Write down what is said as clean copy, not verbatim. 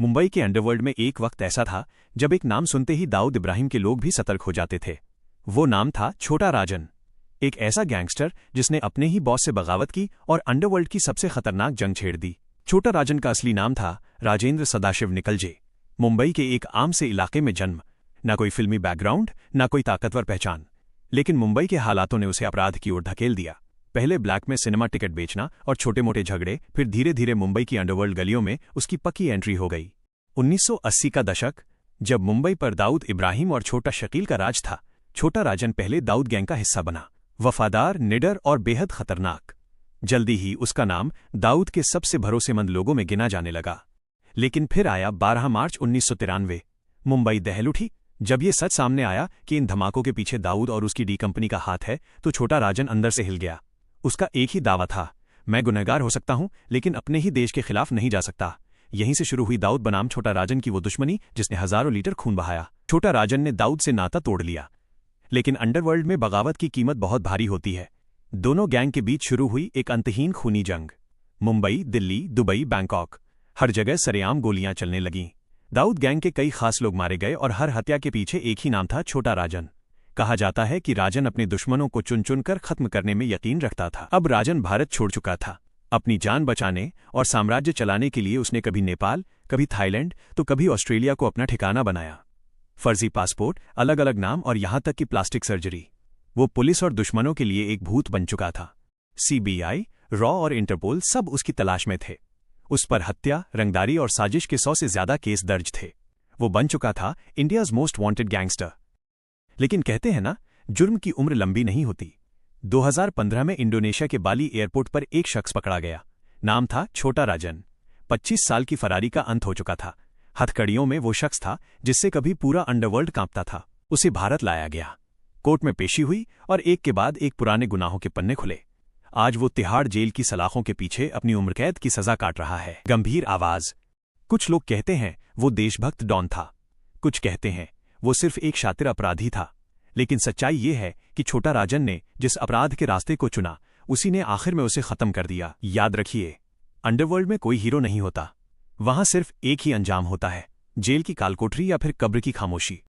मुंबई के अंडरवर्ल्ड में एक वक्त ऐसा था जब एक नाम सुनते ही दाऊद इब्राहिम के लोग भी सतर्क हो जाते थे। वो नाम था छोटा राजन, एक ऐसा गैंगस्टर जिसने अपने ही बॉस से बगावत की और अंडरवर्ल्ड की सबसे खतरनाक जंग छेड़ दी। छोटा राजन का असली नाम था राजेंद्र सदाशिव निकलजे। मुंबई के एक आम से इलाके में जन्म, न कोई फिल्मी बैकग्राउंड, न कोई ताकतवर पहचान, लेकिन मुंबई के हालातों ने उसे अपराध की ओर धकेल दिया। पहले ब्लैक में सिनेमा टिकट बेचना और छोटे मोटे झगड़े, फिर धीरे धीरे मुंबई की अंडरवर्ल्ड गलियों में उसकी पक्की एंट्री हो गई। 1980 का दशक, जब मुंबई पर दाऊद इब्राहिम और छोटा शकील का राज था, छोटा राजन पहले दाऊद गैंग का हिस्सा बना। वफादार, निडर और बेहद खतरनाक। जल्दी ही उसका नाम दाऊद के सबसे भरोसेमंद लोगों में गिना जाने लगा। लेकिन फिर आया 12 मार्च 1993। मुंबई दहल उठी जब ये सच सामने आया कि इन धमाकों के पीछे दाऊद और उसकी डी कंपनी का हाथ है। तो छोटा राजन अंदर से हिल गया। उसका एक ही दावा था, मैं गुनहगार हो सकता हूं लेकिन अपने ही देश के खिलाफ नहीं जा सकता। यहीं से शुरू हुई दाऊद बनाम छोटा राजन की वो दुश्मनी जिसने हजारों लीटर खून बहाया। छोटा राजन ने दाऊद से नाता तोड़ लिया, लेकिन अंडरवर्ल्ड में बगावत की कीमत बहुत भारी होती है। दोनों गैंग के बीच शुरू हुई एक अंतहीन खूनी जंग। मुंबई, दिल्ली, दुबई, बैंकॉक, हर जगह सरेआम गोलियां चलने लगीं। दाऊद गैंग के कई खास लोग मारे गए और हर हत्या के पीछे एक ही नाम था, छोटा राजन। कहा जाता है कि राजन अपने दुश्मनों को चुन चुनकर खत्म करने में यकीन रखता था। अब राजन भारत छोड़ चुका था। अपनी जान बचाने और साम्राज्य चलाने के लिए उसने कभी नेपाल, कभी थाईलैंड, तो कभी ऑस्ट्रेलिया को अपना ठिकाना बनाया। फर्जी पासपोर्ट, अलग अलग नाम और यहां तक कि प्लास्टिक सर्जरी। वो पुलिस और दुश्मनों के लिए एक भूत बन चुका था। सीबीआई, रॉ और इंटरपोल सब उसकी तलाश में थे। उस पर हत्या, रंगदारी और साजिश के 100 से ज्यादा केस दर्ज थे। वो बन चुका था इंडियाज मोस्ट वांटेड गैंगस्टर। लेकिन कहते हैं ना, जुर्म की उम्र लंबी नहीं होती। 2015 में इंडोनेशिया के बाली एयरपोर्ट पर एक शख्स पकड़ा गया। नाम था छोटा राजन। 25 साल की फरारी का अंत हो चुका था। हथकड़ियों में वो शख्स था जिससे कभी पूरा अंडरवर्ल्ड कांपता था। उसे भारत लाया गया, कोर्ट में पेशी हुई और एक के बाद एक पुराने गुनाहों के पन्ने खुले। आज वो तिहाड़ जेल की सलाखों के पीछे अपनी उम्र कैद की सजा काट रहा है। गंभीर आवाज। कुछ लोग कहते हैं वो देशभक्त डॉन था, कुछ कहते हैं वो सिर्फ एक शातिर अपराधी था। लेकिन सच्चाई ये है कि छोटा राजन ने जिस अपराध के रास्ते को चुना, उसी ने आखिर में उसे खत्म कर दिया। याद रखिए, अंडरवर्ल्ड में कोई हीरो नहीं होता। वहां सिर्फ एक ही अंजाम होता है, जेल की कालकोठरी या फिर कब्र की खामोशी।